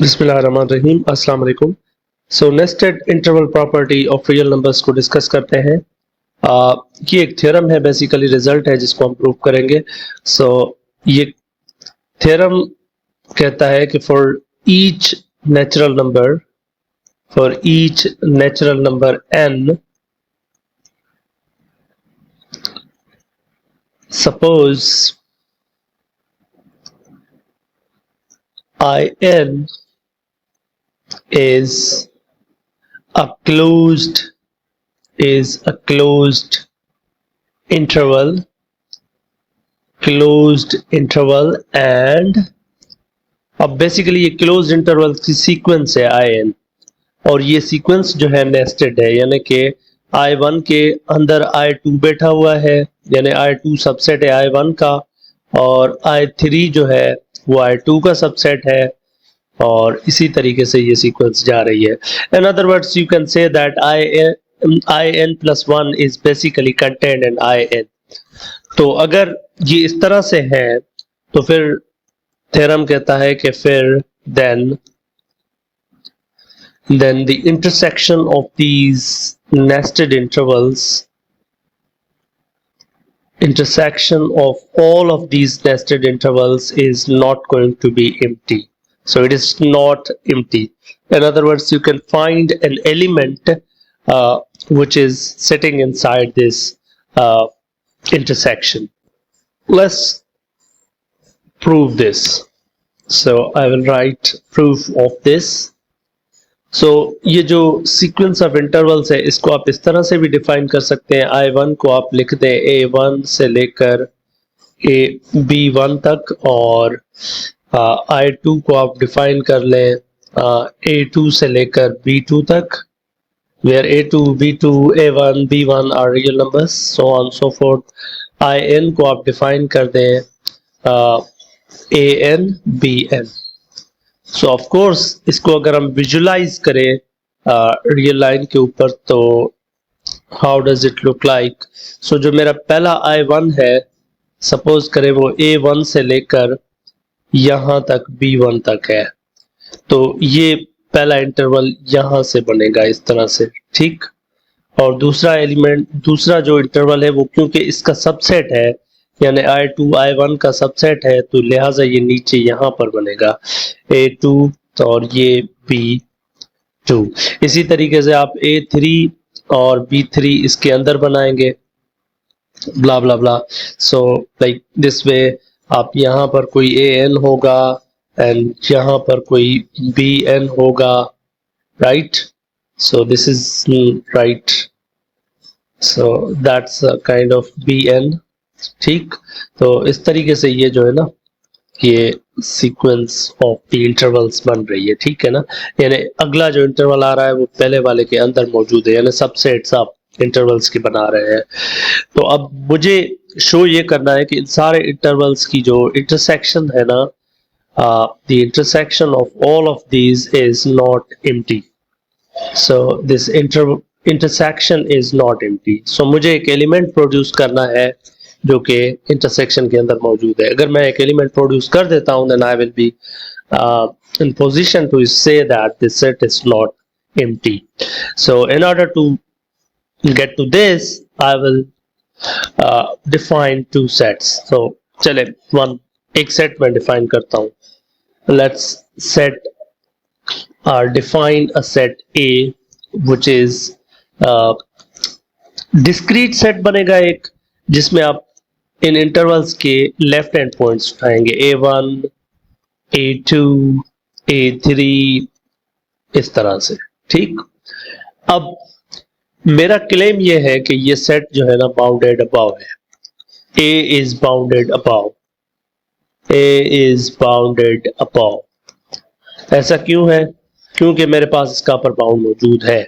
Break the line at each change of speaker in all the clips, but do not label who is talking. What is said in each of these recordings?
बिस्मिल्लाहिर्रहमानिर्रहीम अस्सलाम वालेकुम। So nested interval property of real numbers को डिस्कस करते हैं। ये एक थ्योरम है, बेसिकली रिजल्ट है जिसको हम प्रूव करेंगे। सो ये थ्योरम कहता है कि each natural number for each natural number n, suppose in is a closed interval and अब बेसिकली ये क्लोज्ड इंटरवल की सीक्वेंस है in, और ये सीक्वेंस जो है नेस्टेड है, यानी कि I1 के अंदर I2 बैठा हुआ है, यानी I2 सबसेट है I1 का, और I3 जो है वो I2 का सबसेट है, और इसी तरीके से ये सीक्वेंस जा रही है। In other words you can say that in plus 1 is basically contained in in। तो अगर ये इस तरह से है तो फिर थ्योरम कहता है कि फिर then the intersection of these nested intervals, intersection of all of these nested intervals is not going to be empty. So it is not empty. In other words, you can find an element which is sitting inside this intersection. Let's prove this. So I will write proof of this. So ये जो sequence of intervals है इसको आप इस तरह से भी define कर सकते हैं। I1 को आप लिख दें A1 से लेकर B1 तक, और I2 को आप डिफाइन कर लें A2 से लेकर B2 तक, where A2, B2, A1, B1 are real numbers, so on so forth. In को आप डिफाइन कर दें AN, BN। So of course इसको अगर हम विजुलाइज करें रियल लाइन के ऊपर तो how does it look like. So जो मेरा पहला I1 है, सपोज करें वो A1 से लेकर यहां तक B1 तक है, तो ये पहला इंटरवल यहां से बनेगा इस तरह से, ठीक। और दूसरा एलिमेंट, दूसरा जो इंटरवल है वो क्योंकि इसका सबसेट है, यानी I2 I1 का सबसेट है, तो लिहाजा ये नीचे यहां पर बनेगा A2 और ये B2। इसी तरीके से आप A3 और B3 इसके अंदर बनाएंगे, ब्ला ब्ला ब्ला। सो लाइक दिस वे आप यहां पर कोई AN होगा एंड यहां पर कोई BN होगा, right. So this is right, so that's a kind of BN, ठीक। तो इस तरीके से ये जो है ना, ये सीक्वेंस ऑफ द इंटरवल्स बन रही है, ठीक है ना। यानी अगला जो इंटरवल आ रहा है वो पहले वाले के अंदर मौजूद है, यानी सबसेट्स आप इंटरवल्स की बना रहे हैं। तो अब मुझे शो ये करना है कि इन सारे इंटरवल्स की जो इंटरसेक्शन है ना, the intersection of all of these is not empty. So this intersection is not empty. So मुझे एक एलिमेंट प्रोड्यूस करना है जो कि इंटरसेक्शन के अंदर मौजूद है। अगर मैं एक एलिमेंट प्रोड्यूस कर देता हूं then I will be in position to say that this set is not empty. So in order to get to this I will define two sets. So चले एक सेट में डिफाइन करता हूं। Let's define a set A which is discrete set बनेगा एक, जिसमें आप इन intervals के लेफ्ट हैंड पॉइंट्स उठाएंगे A1, A2, A3 इस तरह से, ठीक। अब मेरा क्लेम ये है कि ये सेट जो है ना बाउंडेड अबव है। A is bounded above, A is bounded above। ऐसा क्यों है? क्योंकि मेरे पास इसका अपर बाउंड मौजूद है।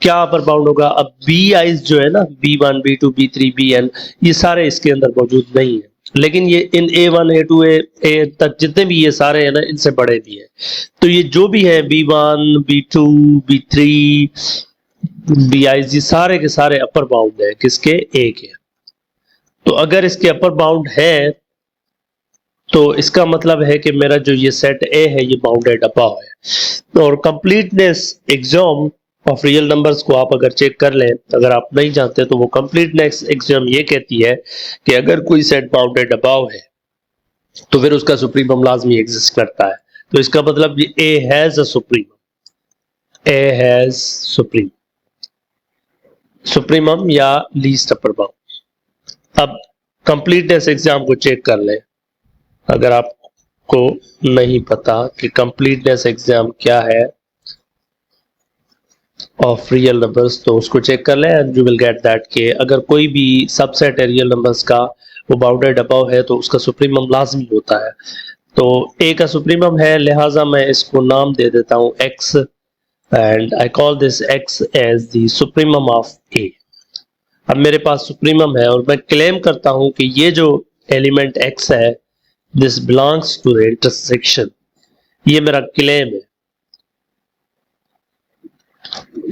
क्या अपर बाउंड होगा? अब बी आइज जो है ना, B1, B2, B3, BN, ये सारे इसके अंदर मौजूद नहीं है, लेकिन ये इन A1, A2, A तक जितने भी ये सारे हैं ना, इनसे बड़े भी हैं। तो ये जो भी है B1, B2, B3, B eyes, ये सारे के सारे अपर बाउंड है किसके? A के। तो अगर इसके अपर बाउंड है तो इसका मतलब है कि मेरा जो ये सेट A है ये बाउंडेड अबव है। और completeness exam of real numbers को आप अगर चेक कर लें, अगर आप नहीं जानते तो वो कंप्लीटनेस एग्जाम ये कहती है कि अगर कोई सेट बाउंडेड अबाव है तो फिर उसका सुप्रीमम लाजमी एग्जिस्ट करता है। तो इसका मतलब A has a supremum, A has supremum या लीस्ट अपर बाउंड। अब कंप्लीटनेस एग्जाम को चेक कर लें, अगर आपको नहीं पता कि कंप्लीटनेस एग्जाम क्या है ऑफ रियल नंबर्स तो उसको चेक कर लें and you will get that कि अगर कोई भी सबसेट है रियल नंबर्स का वो बाउंडेड अबव है तो उसका सुप्रीमम लाजमी होता है। तो ए का सुप्रीमम है, लिहाजा मैं इसको नाम दे देता हूं x and I call this x as the supremum of A. अब मेरे पास सुप्रीमम है और मैं क्लेम करता हूं कि ये जो एलिमेंट एक्स है this belongs to the intersection. ये मेरा क्लेम है,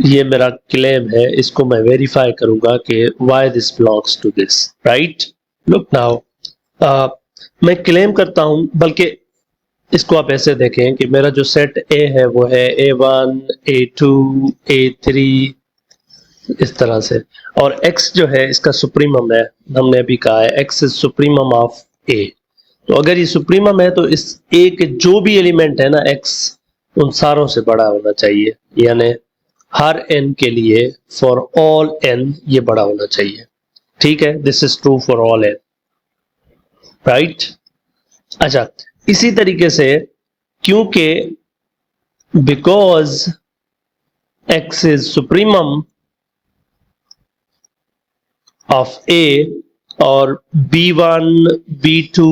ये मेरा क्लेम है, इसको मैं वेरीफाई करूंगा कि why this belongs to this, right. Look now मैं क्लेम करता हूं, बल्कि इसको आप ऐसे देखें कि मेरा जो सेट ए है वो है A1 A2 A3 इस तरह से, और x जो है इसका सुप्रीमम है, हमने अभी कहा है x is supremum of a। तो अगर ये सुप्रीमम है तो इस a के जो भी एलिमेंट है ना x उन सारों से बड़ा होना चाहिए, यानी हर n के लिए फॉर ऑल n ये बड़ा होना चाहिए, ठीक है। This is true for all n, right. अच्छा, इसी तरीके से क्योंकि because x is supremum of A or B1, B2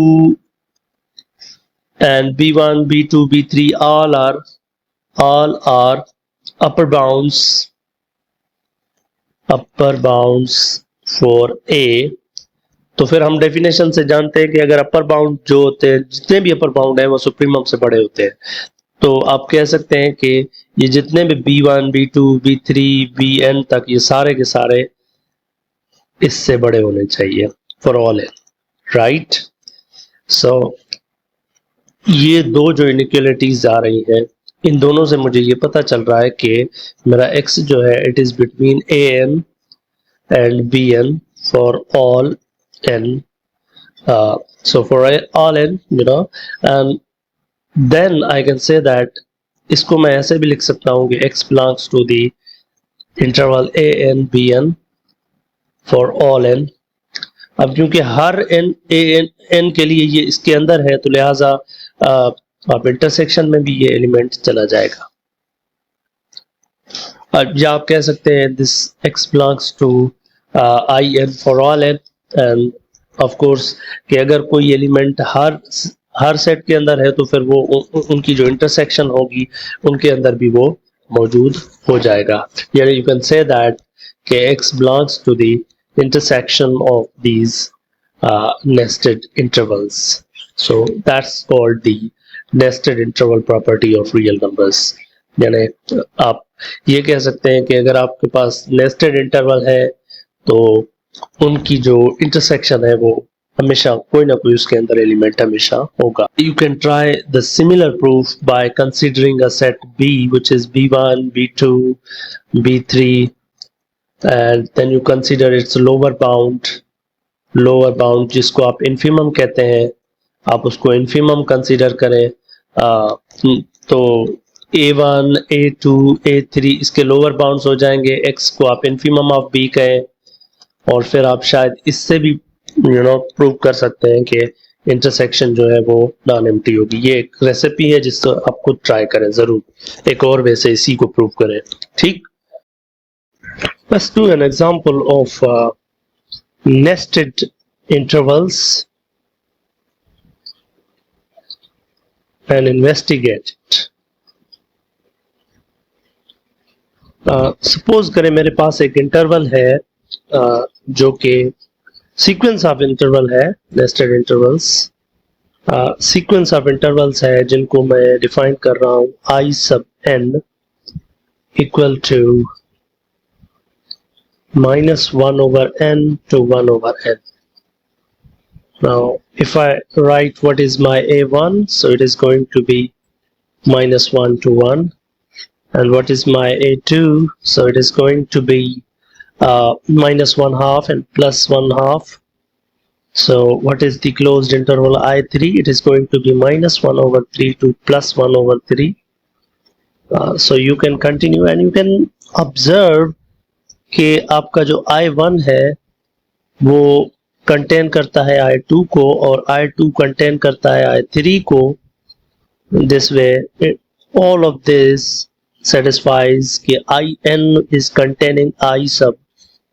and B1, B2, B3 all are upper bounds for A। तो फिर हम डेफिनेशन से जानते हैं कि अगर अपर बाउंड जो होते हैं, जितने भी अपर बाउंड है वो सुप्रीमम से बड़े होते हैं। तो आप कह सकते हैं कि ये जितने भी B1, B2, B3, Bn तक ये सारे के सारे इससे बड़े होने चाहिए फॉर ऑल एन, राइट। सो ये दो जो इनइक्वालिटीज आ रही हैं इन दोनों से मुझे ये पता चल रहा है कि मेरा x जो है it is between an and bn for all n, so for all n you know, and then I can say that इसको मैं ऐसे भी लिख सकता हूँ कि x belongs to the interval an bn for all n। अब क्योंकि हर n के लिए ये इसके अंदर है तो लिहाजा आप इंटरसेक्शन में भी ये एलिमेंट चला जाएगा। या आप कह सकते हैं this x belongs to in for all n, and of course कि अगर कोई एलिमेंट हर सेट के अंदर है तो फिर वो उनकी जो इंटरसेक्शन होगी उनके अंदर भी वो मौजूद हो जाएगा। यानी यू कैन से दैट कि x belongs to the intersection of these nested intervals, so that's called the nested interval property of real numbers। यानी आप ये कह सकते हैं कि अगर आपके पास nested interval है तो उनकी जो intersection है वो हमेशा कोई ना कोई उसके अंदर एलिमेंट हमेशा होगा। You can try the similar proof by considering a set B which is B1, B2, B3 and then you consider its lower bound जिसको आप infimum कहते हैं, आप उसको infimum consider करें। तो A1, A2, A3 इसके lower bounds हो जाएंगे, x को आप infimum of B कहें, और फिर आप शायद इससे भी प्रूव कर सकते हैं कि इंटरसेक्शन जो है वो नॉन एम्प्टी होगी। ये एक रेसिपी है जिसको आप खुद ट्राई करें, जरूर एक और वे से इसी को प्रूव करें, ठीक। Let's do an example of nested intervals and investigate it. Suppose करें मेरे पास एक इंटरवल है जो कि सीक्वेंस ऑफ इंटरवल है, nested intervals sequence of intervals है जिनको मैं डिफाइन कर रहा हूं I sub n equal to minus 1 over n to 1 over n. Now if I write what is my A1, so it is going to be minus 1 to 1. And what is my a2? So it is going to be minus 1 half and plus 1 half. So what is the closed interval I3? It is going to be minus 1 over 3 to plus 1 over 3. So you can continue and you can observe कि आपका जो I1 है वो contain करता है I2 को और I2 contain करता है I3 को. This way all of this satisfies कि In is containing I sub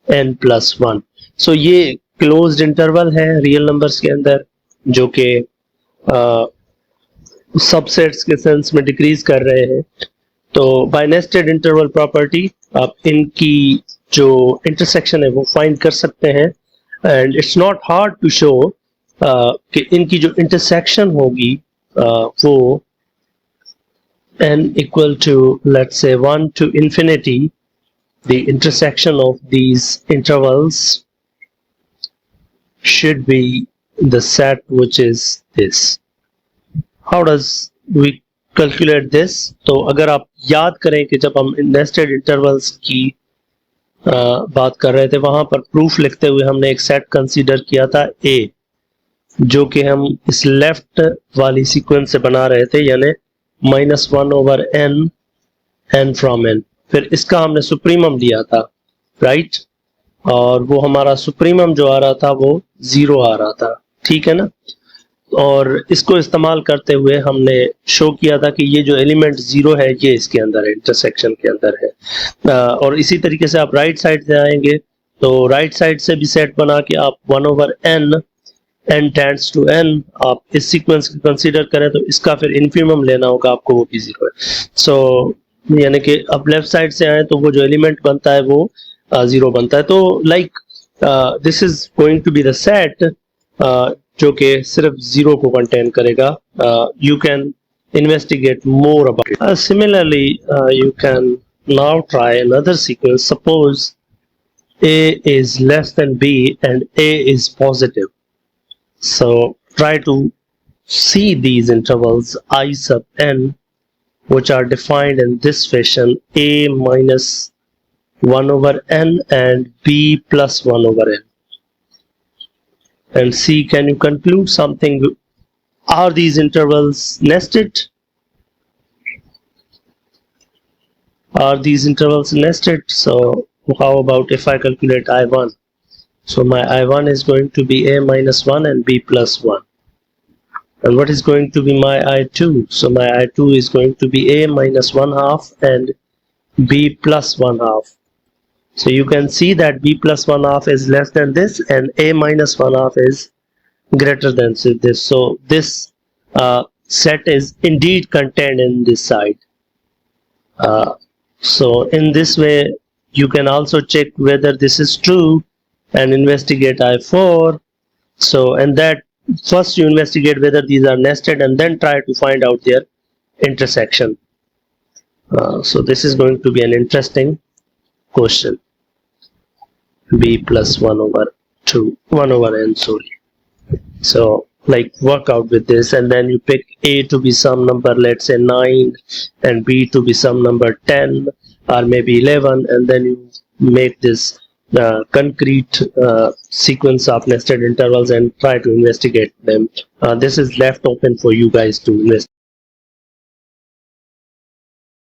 n plus 1. So ये क्लोज्ड इंटरवल है रियल नंबर्स के अंदर जो कि सबसेट्स के सेंस में डिक्रीज कर रहे हैं. तो बाय नेस्टेड इंटरवल प्रॉपर्टी आप इनकी जो इंटरसेक्शन है वो फाइंड कर सकते हैं. And it's not hard to show कि इनकी जो इंटरसेक्शन होगी वो n equal to let's say 1 to infinity. The intersection of these intervals should be the set which is this. How does we calculate this? तो अगर आप याद करें कि जब हम nested intervals की बात कर रहे थे वहां पर प्रूफ लिखते हुए हमने एक सेट कंसीडर किया था A, जो कि हम इस लेफ्ट वाली सीक्वेंस से बना रहे थे, यानी -1 over n फ्रॉम n. फिर इसका हमने सुप्रीमम लिया था, राइट? और वो हमारा सुप्रीमम जो आ रहा था वो 0 आ रहा था, ठीक है ना? और इसको इस्तेमाल करते हुए हमने शो किया था कि ये जो एलिमेंट 0 है ये इसके अंदर है, इंटरसेक्शन के अंदर है. और इसी तरीके से आप राइट साइड से आएंगे तो राइट साइड से भी सेट बना के आप 1 over n tends to n आप इस सीक्वेंस को कंसीडर करें तो इसका फिर इन्फीमम लेना होगा आपको, वो भी 0 है. सो यानी कि अब लेफ्ट साइड से आए तो वो जो एलिमेंट बनता है वो 0 बनता है. तो like this is going to be the set जो कि सिर्फ 0 को कंटेन करेगा. You can investigate more about it. Similarly you can now try another sequence. Suppose A is less than B and A is positive. So try to see these intervals I sub n which are defined in this fashion: A minus 1 over n and B plus 1 over n. And see, can you conclude something? Are these intervals nested? Are these intervals nested? So how about if I calculate I1? So my I1 is going to be A minus 1 and B plus 1. And what is going to be my I2? So my I2 is going to be A minus 1 half and B plus 1 half. So you can see that B plus 1 half is less than this and A minus 1 half is greater than this. So this set is indeed contained in this side. So in this way you can also check whether this is true and investigate I4. So and that first you investigate whether these are nested and then try to find out their intersection. So this is going to be an interesting question. B plus 1 over 2 1 over n, sorry. So like work out with this and then you pick A to be some number, let's say 9, and B to be some number 10 or maybe 11, and then you make this concrete sequence of nested intervals and try to investigate them. This is left open for you guys to investigate.